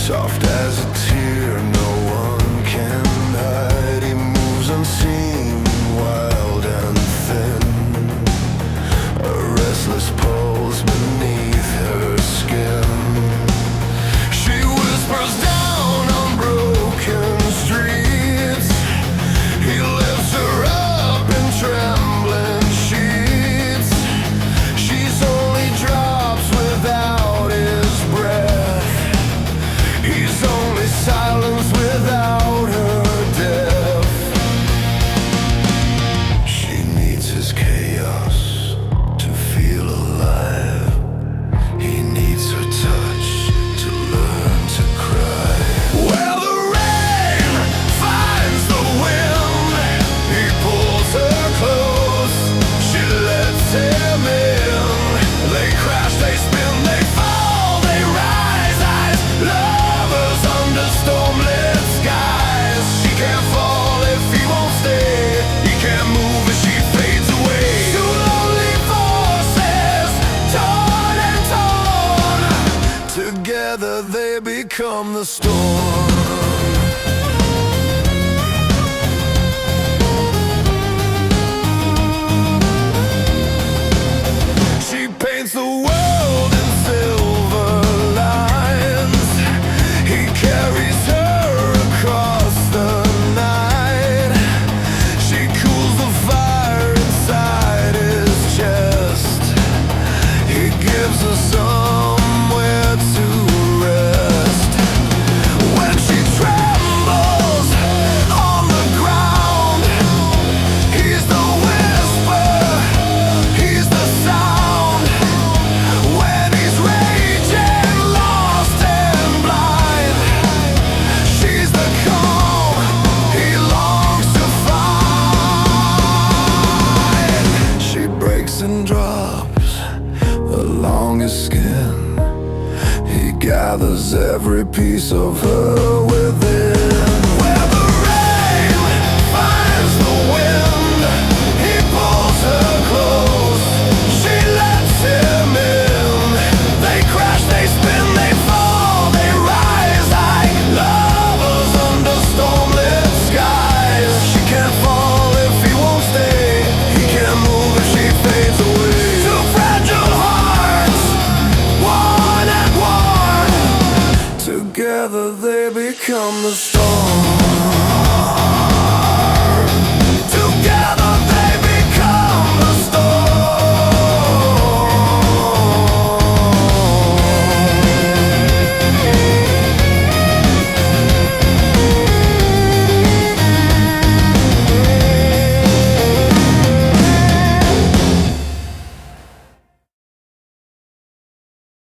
Soft as a tear, no one can hide. He moves unseen, wild and thin. A restless pulse beneath her skin. She whispers down on broken streets. He lifts her up in trembling sheets. She's only drops without his breath. He's only silence without her death. She needs his chaos to feel alive. He needs her touch to learn to cry. Where the rain finds the wind, he pulls her close. She lets him in. They crash, they spin, they fall, they rise. Eyes lovers under stormlit skies. She can't fall if he won't stay. He can't move as she fades away. Two lonely forces, torn and torn. Together they become the storm. She paints the world in silver lines. He carries her across the night. She cools the fire inside his chest. He gives her somewhere to rest. When she trembles on the ground, he's the whisper, he's the sound. When he's raging, lost and blind, she's the calm he longs to find. She breaks and drops along his skin. He gathers every piece of her within. Where the rain finds the wind, he pulls her close. She lets him in. They crash, they spin, they fall, they rise like lovers under stormlit skies. She can't fall if he won't stay. He can't move if she fades away. Two fragile hearts, one and one. Together they become the storm.